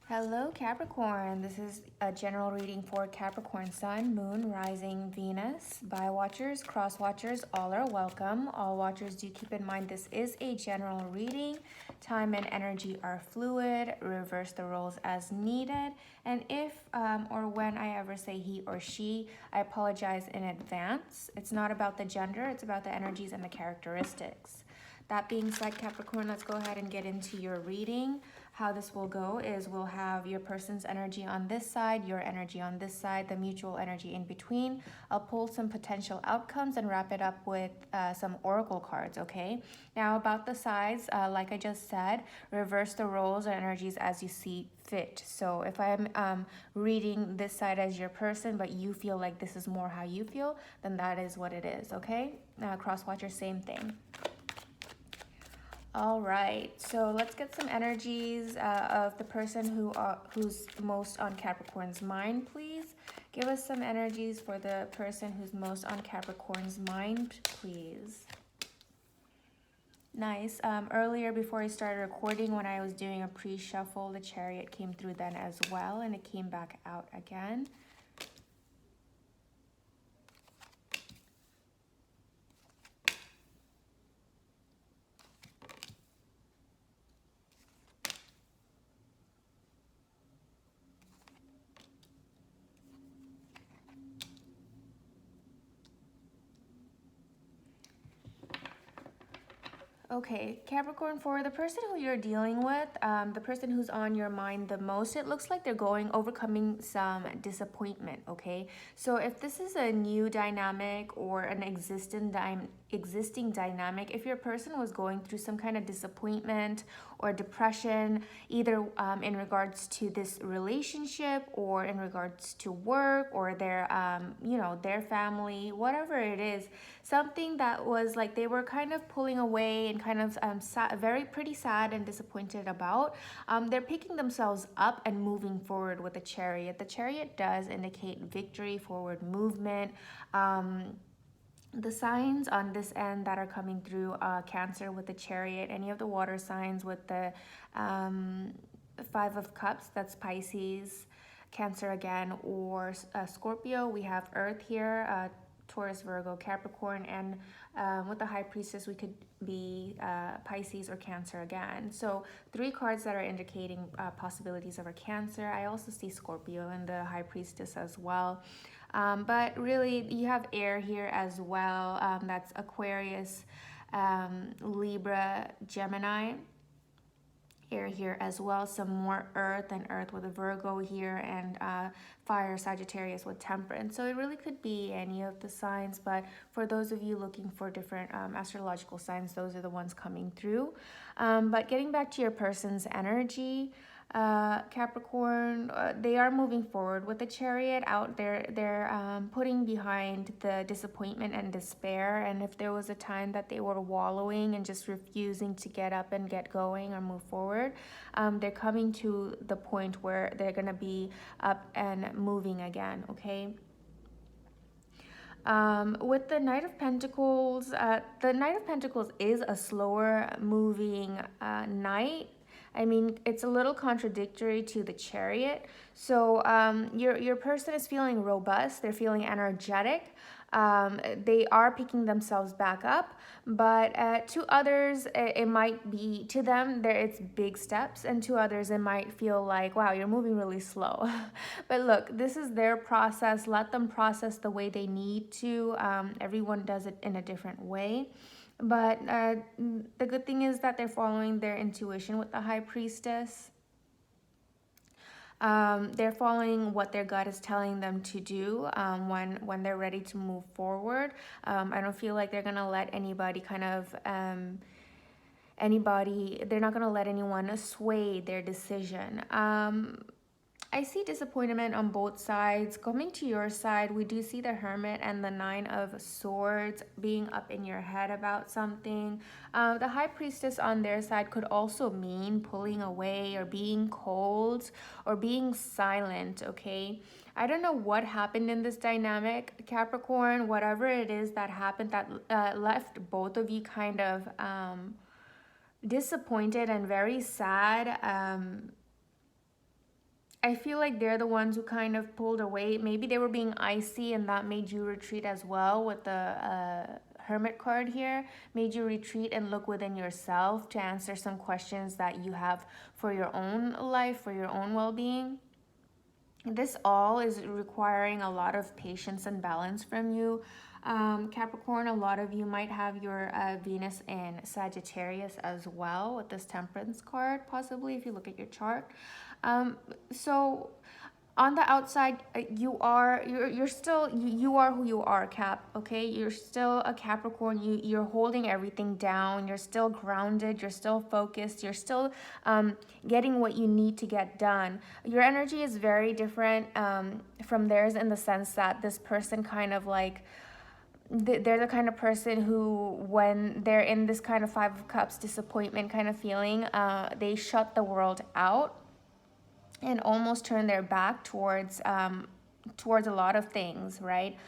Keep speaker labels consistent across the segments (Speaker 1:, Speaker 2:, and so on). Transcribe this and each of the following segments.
Speaker 1: Hello Capricorn, this is a general reading for Capricorn Sun, Moon, Rising, Venus. By watchers, cross watchers, all are welcome. All watchers, do keep in mind this is a general reading. Time and energy are fluid. Reverse the roles as needed. And if or when I ever say he or she, I apologize in advance. It's not about the gender, it's about the energies and the characteristics. That being said, Capricorn, let's go ahead and get into your reading. How this will go is we'll have your person's energy on this side, your energy on this side, the mutual energy in between. I'll pull some potential outcomes and wrap it up with some oracle cards, okay? Now about the sides, like I just said, reverse the roles or energies as you see fit. So if I'm reading this side as your person, but you feel like this is more how you feel, then that is what it is, okay? Cross watcher, same thing. All right, so let's get some energies of the person who's most on Capricorn's mind, please. Give us some energies for the person who's most on Capricorn's mind, please. Nice. Earlier, before I started recording, when I was doing a pre-shuffle, the Chariot came through then as well, and it came back out again. Okay, Capricorn, for the person who you're dealing with, the person who's on your mind the most, it looks like they're overcoming some disappointment, okay? So if this is a new dynamic or an existing dynamic, if your person was going through some kind of disappointment or depression, either in regards to this relationship or in regards to work or their, their family, whatever it is, something that was like they were kind of pulling away and kind of pretty sad and disappointed about, they're picking themselves up and moving forward with the Chariot. The Chariot does indicate victory, forward movement. The signs on this end that are coming through, Cancer with the Chariot, any of the water signs with the Five of Cups, that's Pisces, Cancer again, or Scorpio. We have Earth here, Taurus, Virgo, Capricorn, and with the High Priestess, we could be Pisces or Cancer again. So 3 cards that are indicating possibilities of a Cancer. I also see Scorpio and the High Priestess as well. But really, you have air here as well. That's Aquarius, Libra, Gemini. Air here as well. Some more earth and earth with a Virgo here, and fire, Sagittarius with Temperance. So it really could be any of the signs, but for those of you looking for different astrological signs, those are the ones coming through. But getting back to your person's energy, Capricorn, they are moving forward with the Chariot out there. They're putting behind the disappointment and despair, and if there was a time that they were wallowing and just refusing to get up and get going or move forward, they're coming to the point where they're gonna be up and moving again, okay? With the Knight of Pentacles, the Knight of Pentacles is a slower moving knight. I mean, it's a little contradictory to the Chariot. So your person is feeling robust. They're feeling energetic. They are picking themselves back up, but to others, it might be, to them, it's big steps, and to others, it might feel like, wow, you're moving really slow. But look, this is their process. Let them process the way they need to. Everyone does it in a different way. But the good thing is that they're following their intuition with the High Priestess. They're following what their gut is telling them to do when they're ready to move forward. I don't feel like they're gonna let anybody they're not gonna let anyone sway their decision. I see disappointment on both sides. Coming to your side, we do see the Hermit and the Nine of Swords being up in your head about something. The High Priestess on their side could also mean pulling away or being cold or being silent, okay? I don't know what happened in this dynamic, Capricorn. Whatever it is that happened that left both of you kind of disappointed and very sad. I feel like they're the ones who kind of pulled away. Maybe they were being icy and that made you retreat as well with the Hermit card here. Made you retreat and look within yourself to answer some questions that you have for your own life, for your own well-being. This all is requiring a lot of patience and balance from you. Capricorn, a lot of you might have your Venus in Sagittarius as well with this Temperance card, possibly if you look at your chart. So on the outside, you are who you are, Cap. Okay, you're still a Capricorn. You're holding everything down. You're still grounded. You're still focused. You're still getting what you need to get done. Your energy is very different from theirs in the sense that this person kind of like, they're the kind of person who, when they're in this kind of Five of Cups disappointment kind of feeling, they shut the world out and almost turn their back towards a lot of things, right?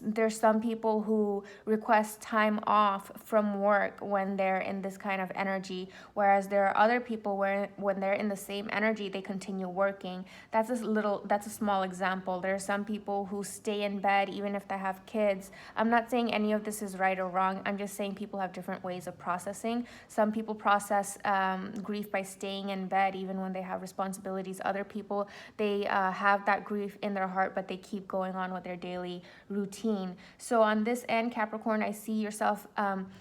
Speaker 1: There's some people who request time off from work when they're in this kind of energy, whereas there are other people where when they're in the same energy, they continue working. That's a small example. There are some people who stay in bed even if they have kids. I'm not saying any of this is right or wrong. I'm just saying people have different ways of processing. Some people process grief by staying in bed even when they have responsibilities. Other people, they have that grief in their heart, but they keep going on with their daily routine. So on this end, Capricorn, I see yourself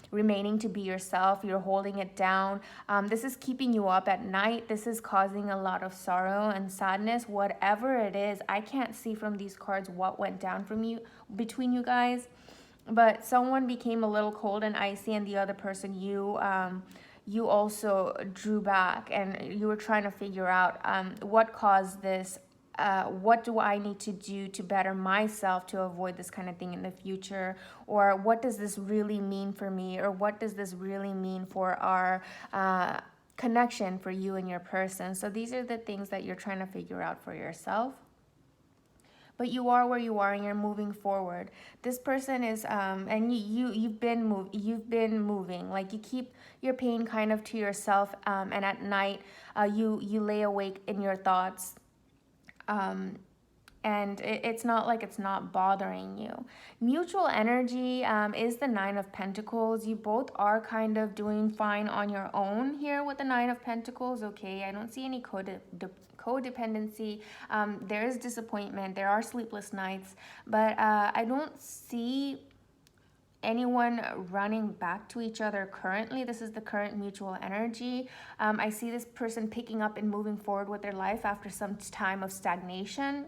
Speaker 1: remaining to be yourself. You're holding it down. This is keeping you up at night. This is causing a lot of sorrow and sadness. Whatever it is, I can't see from these cards what went down between you guys, but someone became a little cold and icy, and the other person, you also drew back, and you were trying to figure out what caused this. What do I need to do to better myself to avoid this kind of thing in the future? Or what does this really mean for me? Or what does this really mean for our connection, for you and your person? So these are the things that you're trying to figure out for yourself. But you are where you are, and you're moving forward. This person is, and you've been moving. Like, you keep your pain kind of to yourself, and at night, you lay awake in your thoughts. And it's not like it's not bothering you. Mutual energy is the Nine of Pentacles. You both are kind of doing fine on your own here with the Nine of Pentacles. Okay, I don't see any codependency. There is disappointment. There are sleepless nights, but I don't see anyone running back to each other currently. This is the current mutual energy. I see this person picking up and moving forward with their life after some time of stagnation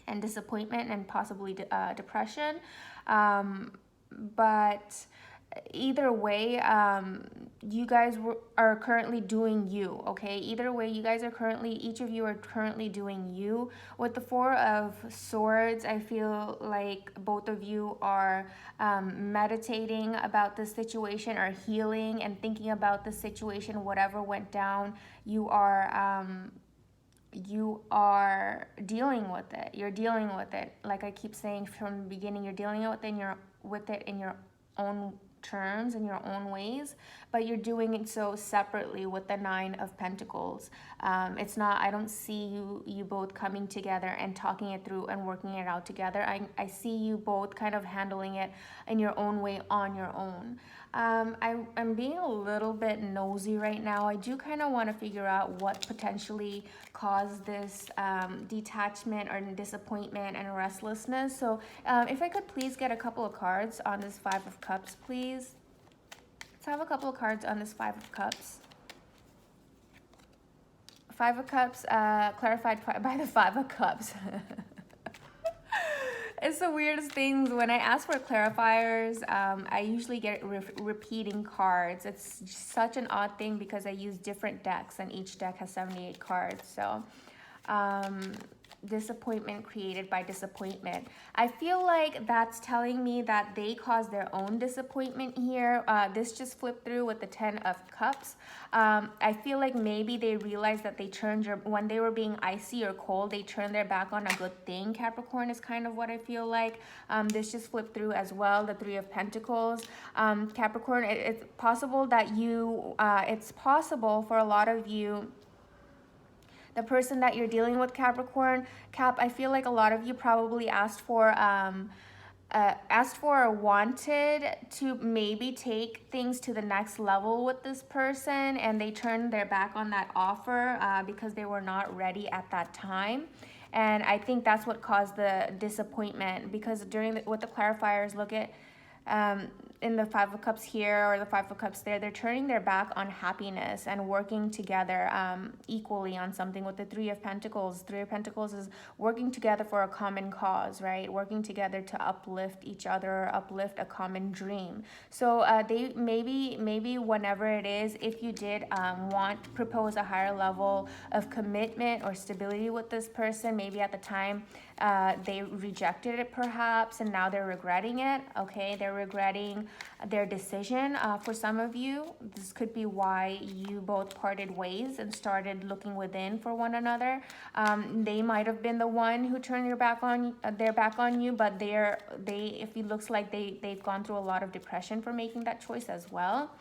Speaker 1: and disappointment and possibly depression. But either way, you guys are currently doing you, okay? Either way, you guys are currently, each of you are currently doing you. With the Four of Swords, I feel like both of you are meditating about the situation, or healing and thinking about the situation, whatever went down. You are dealing with it. You're dealing with it. Like I keep saying from the beginning, you're dealing with it in your own terms, in your own ways, but you're doing it so separately with the Nine of Pentacles. It's not, I don't see you both coming together and talking it through and working it out together. I see you both kind of handling it in your own way on your own. I'm being a little bit nosy right now. I do kind of want to figure out what potentially caused this detachment or disappointment and restlessness. So if I could please get a couple of cards on this Five of Cups, please. Let's have a couple of cards on this Five of Cups. Five of Cups, clarified by the Five of Cups. It's the weirdest things. When I ask for clarifiers, I usually get repeating cards. It's such an odd thing because I use different decks, and each deck has 78 cards. So disappointment created by disappointment. I feel like that's telling me that they caused their own disappointment here. This just flipped through with the Ten of Cups. I feel like maybe they realized that they when they were being icy or cold, they turned their back on a good thing. Capricorn is kind of what I feel like. This just flipped through as well, the Three of Pentacles. Capricorn, it's possible that it's possible for a lot of you The person that you're dealing with, Capricorn, I feel like a lot of you probably asked for or wanted to maybe take things to the next level with this person, and they turned their back on that offer because they were not ready at that time. And I think that's what caused the disappointment, because with the clarifiers, look at in the Five of Cups here or the Five of Cups there, they're turning their back on happiness and working together equally on something. With the Three of Pentacles is working together for a common cause, right? Working together to uplift each other, uplift a common dream. So they maybe whenever it is, if you did propose a higher level of commitment or stability with this person, maybe at the time they rejected it perhaps, and now they're regretting it. Okay, they're regretting their decision. For some of you, this could be why you both parted ways and started looking within for one another. They might have been the one who turned their back on you, but it looks like they've gone through a lot of depression for making that choice as well.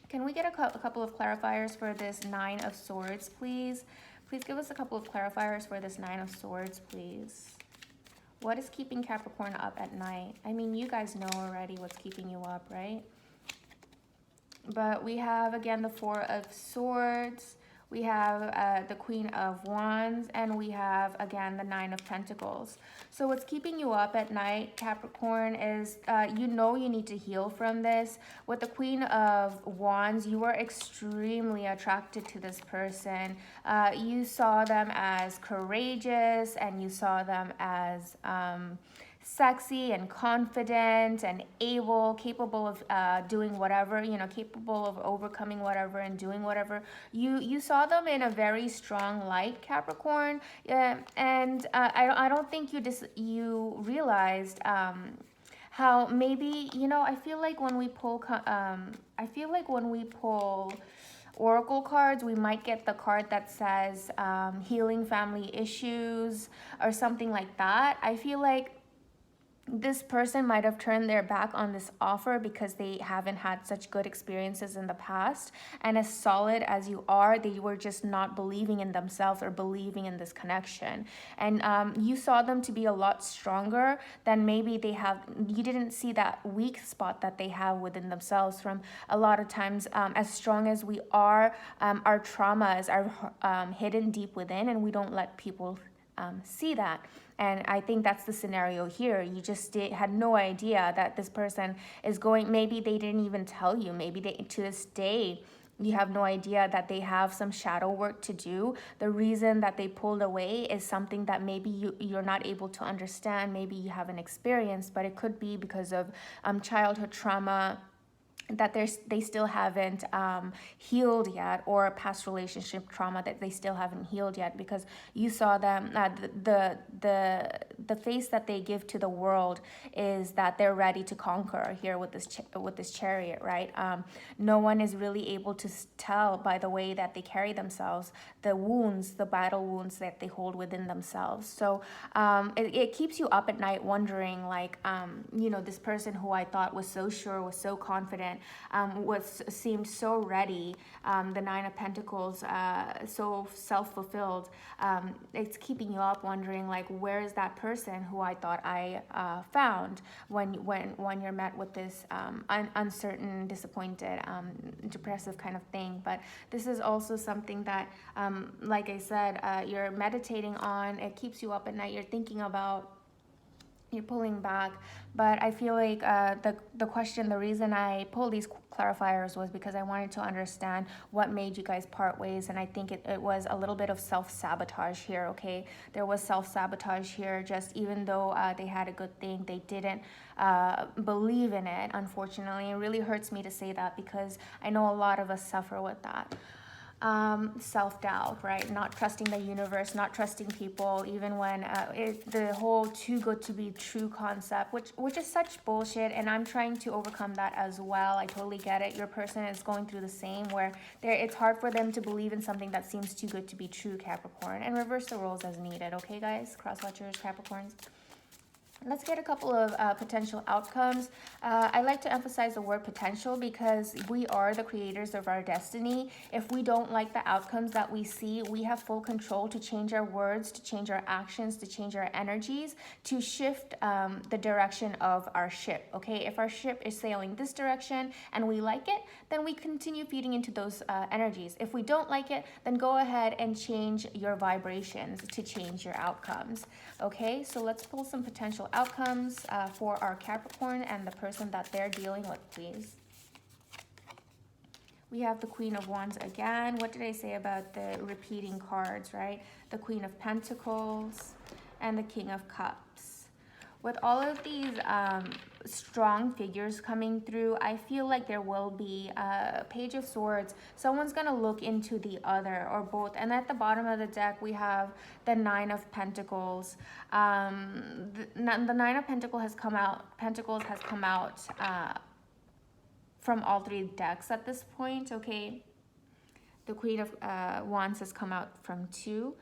Speaker 1: Can we get a couple of clarifiers for this Nine of Swords, please? Please give us a couple of clarifiers for this Nine of Swords, please. What is keeping Capricorn up at night? I mean, you guys know already what's keeping you up, right? But we have, again, the Four of Swords. We have the Queen of Wands, and we have, again, the Nine of Pentacles. So what's keeping you up at night, Capricorn, is you need to heal from this. With the Queen of Wands, you are extremely attracted to this person. You saw them as courageous, and you saw them as sexy and confident and capable of doing whatever, capable of overcoming whatever and doing whatever. You saw them in a very strong light, Capricorn, and I don't think you realized how maybe, I feel like when we pull oracle cards, we might get the card that says healing family issues or something like that. I feel like this person might have turned their back on this offer because they haven't had such good experiences in the past. And as solid as you are, they were just not believing in themselves or believing in this connection. And you saw them to be a lot stronger than maybe they have. You didn't see that weak spot that they have within themselves. From a lot of times, as strong as we are, our traumas are hidden deep within, and we don't let people see that. And I think that's the scenario here. You just had no idea that this person is going, maybe they didn't even tell you, maybe to this day, you have no idea that they have some shadow work to do. The reason that they pulled away is something that maybe you're not able to understand, maybe you haven't experienced, but it could be because of childhood trauma that they still haven't healed yet, or a past relationship trauma that they still haven't healed yet, because you saw them, the face that they give to the world is that they're ready to conquer here with this Chariot, right? No one is really able to tell by the way that they carry themselves, the battle wounds that they hold within themselves. So it keeps you up at night wondering, like, this person who I thought was so sure, was so confident, seemed so ready, the Nine of Pentacles, so self-fulfilled. It's keeping you up wondering, like, where is that person who I thought I found when you're met with this uncertain, disappointed, depressive kind of thing. But this is also something that, like I said, you're meditating on. It keeps you up at night. You're thinking about, you're pulling back. But I feel like the reason I pulled these clarifiers was because I wanted to understand what made you guys part ways. And I think it was a little bit of self-sabotage here, okay? There was self-sabotage here. Just even though they had a good thing, they didn't believe in it, unfortunately. It really hurts me to say that, because I know a lot of us suffer with that. Self-doubt, right? Not trusting the universe, not trusting people, even when the whole too good to be true concept, which is such bullshit, and I'm trying to overcome that as well. I totally get it. Your person is going through the same, where it's hard for them to believe in something that seems too good to be true, Capricorn. And reverse the roles as needed, okay, guys? Cross watchers, Capricorns. Let's get a couple of potential outcomes. I like to emphasize the word potential because we are the creators of our destiny. If we don't like the outcomes that we see, we have full control to change our words, to change our actions, to change our energies, to shift the direction of our ship. Okay, if our ship is sailing this direction and we like it, then we continue feeding into those energies. If we don't like it, then go ahead and change your vibrations to change your outcomes. Okay, so let's pull some potential outcomes for our Capricorn and the person that they're dealing with, please. We have the Queen of Wands again. What did I say about the repeating cards, right? The Queen of Pentacles and the King of Cups. With all of these strong figures coming through, I feel like there will be a Page of Swords. Someone's going to look into the other or both. And at the bottom of the deck, we have the Nine of Pentacles. The Nine of Pentacles has come out from all three decks at this point, okay? The Queen of Wands has come out from 2.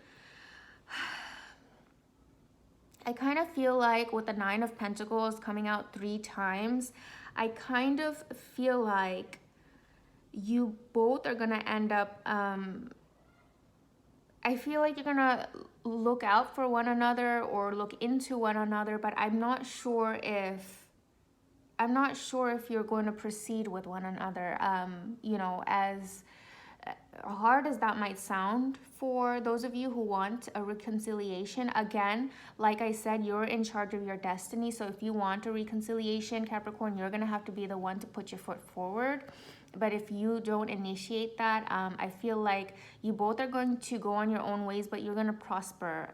Speaker 1: I kind of feel like with the Nine of Pentacles coming out 3 times, I kind of feel like you both are going to end up, I feel like you're going to look out for one another or look into one another, but I'm not sure if you're going to proceed with one another, you know, as hard as that might sound for those of you who want a reconciliation. Again, like I said, you're in charge of your destiny. So if you want a reconciliation, Capricorn, you're going to have to be the one to put your foot forward. But if you don't initiate that, I feel like you both are going to go on your own ways, but you're going to prosper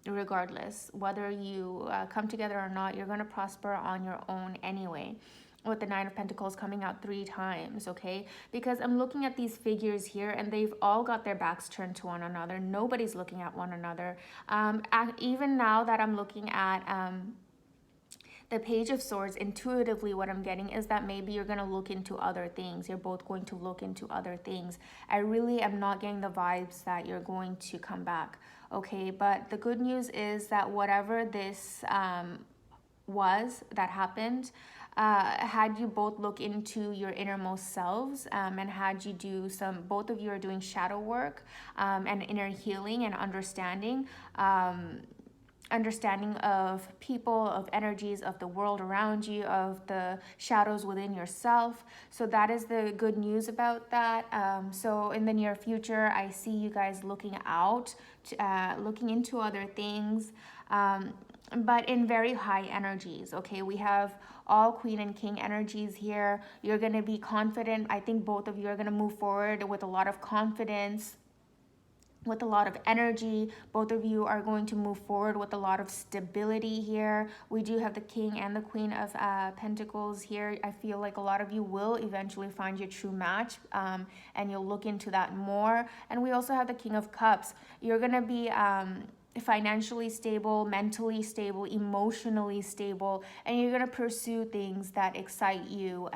Speaker 1: regardless. Whether you come together or not, you're going to prosper on your own anyway. With the Nine of Pentacles coming out 3 times, okay? Because I'm looking at these figures here and they've all got their backs turned to one another. Nobody's looking at one another. Even now that I'm looking at the Page of Swords, intuitively what I'm getting is that maybe you're going to look into other things. You're both going to look into other things. I really am not getting the vibes that you're going to come back, okay? But the good news is that whatever this was that happened, had you both look into your innermost selves and had you do both of you are doing shadow work and inner healing and understanding of people, of energies, of the world around you, of the shadows within yourself. So that is the good news about that. So in the near future, I see you guys looking out, looking into other things, but in very high energies, okay? We have all Queen and King energies here. You're going to be confident. I think both of you are going to move forward with a lot of confidence, with a lot of energy. Both of you are going to move forward with a lot of stability here. We do have the King and the Queen of Pentacles here. I feel like a lot of you will eventually find your true match, and you'll look into that more. And we also have the King of Cups. You're going to be financially stable, mentally stable, emotionally stable, and you're going to pursue things that excite you.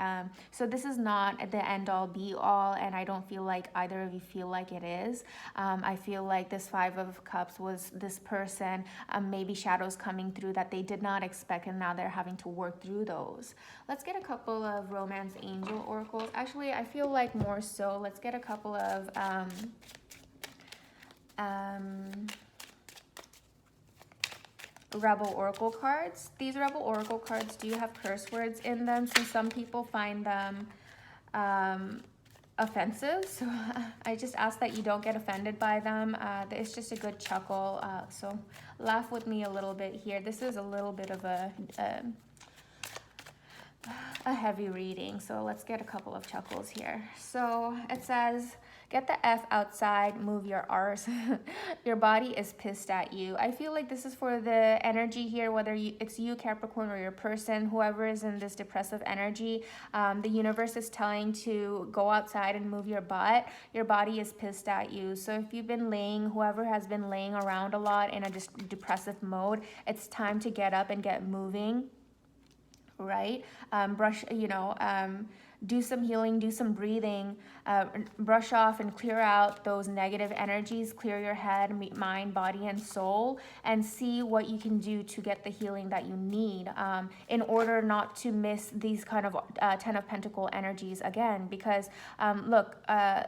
Speaker 1: So this is not the end all be all, and I don't feel like either of you feel like it is. I feel like this Five of Cups was this person, maybe shadows coming through that they did not expect, and now they're having to work through those. Let's get a couple of romance angel oracles. Actually, I feel like more so, let's get a couple of Rebel Oracle cards. These Rebel Oracle cards do have curse words in them, so some people find them offensive. So I just ask that you don't get offended by them. It's just a good chuckle. So laugh with me a little bit here. This is a little bit of a heavy reading, so let's get a couple of chuckles here. So it says, get the F outside, move your arse. Your body is pissed at you. I feel like this is for the energy here, whether it's you, Capricorn, or your person, whoever is in this depressive energy. The universe is telling to go outside and move your butt. Your body is pissed at you. So if you've been whoever has been laying around a lot in a depressive mode, it's time to get up and get moving. Right? do some healing, do some breathing, brush off and clear out those negative energies, clear your head, mind, body, and soul, and see what you can do to get the healing that you need, in order not to miss these kind of Ten of Pentacle energies again. Because look,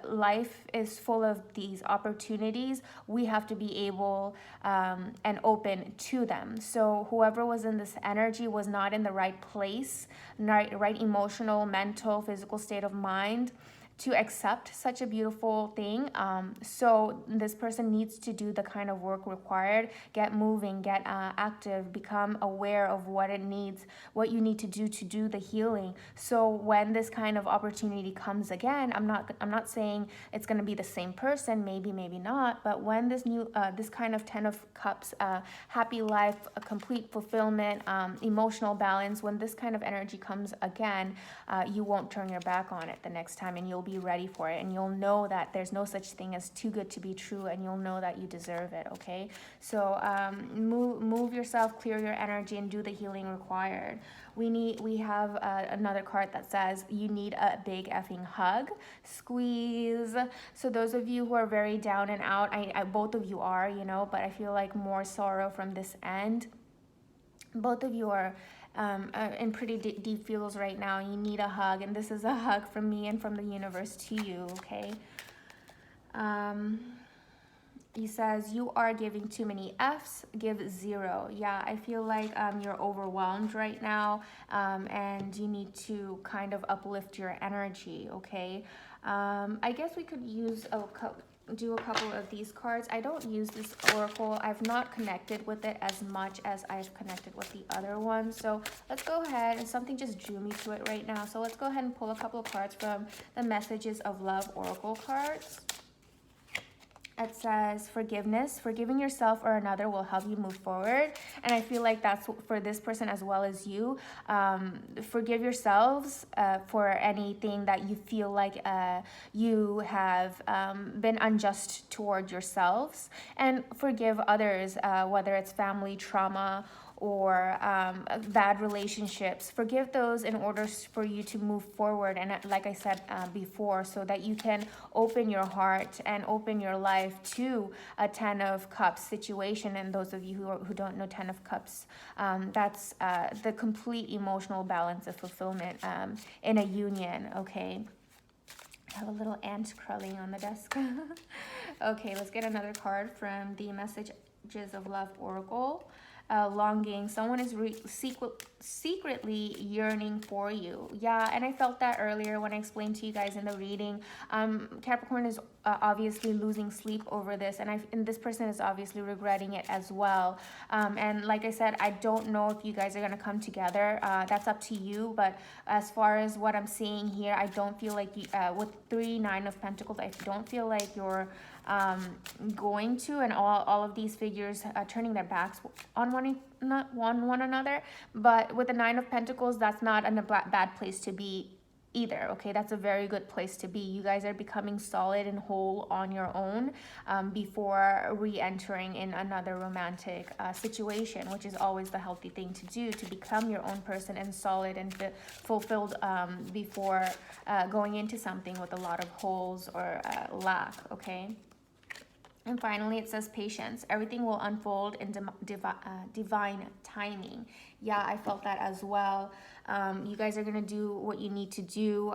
Speaker 1: life is full of these opportunities. We have to be able and open to them. So whoever was in this energy was not in the right place, right emotional, mental, physical state of mind to accept such a beautiful thing. So this person needs to do the kind of work required, get moving, get active, become aware of what it needs, what you need to do the healing. So when this kind of opportunity comes again, I'm not saying it's going to be the same person, maybe not, but when this new this kind of 10 of Cups, happy life, a complete fulfillment, emotional balance, when this kind of energy comes again, you won't turn your back on it the next time, and you'll be ready for it, and you'll know that there's no such thing as too good to be true, and you'll know that you deserve it. Okay, so move yourself, clear your energy, and do the healing required. We have another card that says you need a big effing hug, squeeze. So those of you who are very down and out, I both of you are, you know, but I feel like more sorrow from this end. Both of you are in pretty deep feels right now. You need a hug, and this is a hug from me and from the universe to you. Okay, he says you are giving too many F's, give 0. Yeah, I feel like you're overwhelmed right now, and you need to kind of uplift your energy. Okay, I guess we could use do a couple of these cards. I don't use this oracle. I've not connected with it as much as I've connected with the other one. So let's go ahead, and something just drew me to it right now. So let's go ahead and pull a couple of cards from the Messages of Love oracle cards. It says forgiveness. Forgiving yourself or another will help you move forward. And I feel like that's for this person as well as you. Forgive yourselves for anything that you feel like you have been unjust toward yourselves. And forgive others, whether it's family trauma or bad relationships. Forgive those in order for you to move forward, and like I said before, so that you can open your heart and open your life to a 10 of Cups situation. And those of you who don't know 10 of Cups, that's the complete emotional balance of fulfillment in a union. Okay, I have a little ant crawling on the desk. Okay, let's get another card from the Messages of Love oracle. Longing. Someone is secretly yearning for you. Yeah, and I felt that earlier when I explained to you guys in the reading. Capricorn is obviously losing sleep over this, and this person is obviously regretting it as well. And like I said, I don't know if you guys are going to come together. That's up to you. But as far as what I'm seeing here, I don't feel like you, with 9 of Pentacles, I don't feel like you're going to, and all of these figures turning their backs on one another. But with the 9 of Pentacles, that's not a bad place to be either. Okay, that's a very good place to be. You guys are becoming solid and whole on your own before re-entering in another romantic situation, which is always the healthy thing to do, to become your own person and solid and fulfilled before going into something with a lot of holes or lack. Okay. And finally, it says patience. Everything will unfold in divine timing. Yeah, I felt that as well. You guys are going to do what you need to do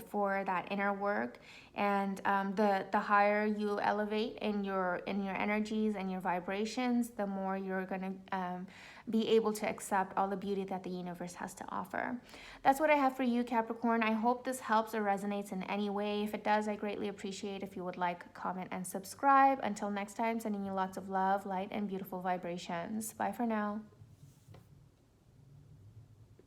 Speaker 1: for that inner work. And the higher you elevate in your energies and your vibrations, the more you're going to be able to accept all the beauty that the universe has to offer. That's what I have for you, Capricorn. I hope this helps or resonates in any way. If it does, I greatly appreciate if you would like, comment, and subscribe. Until next time, sending you lots of love, light, and beautiful vibrations. Bye for now.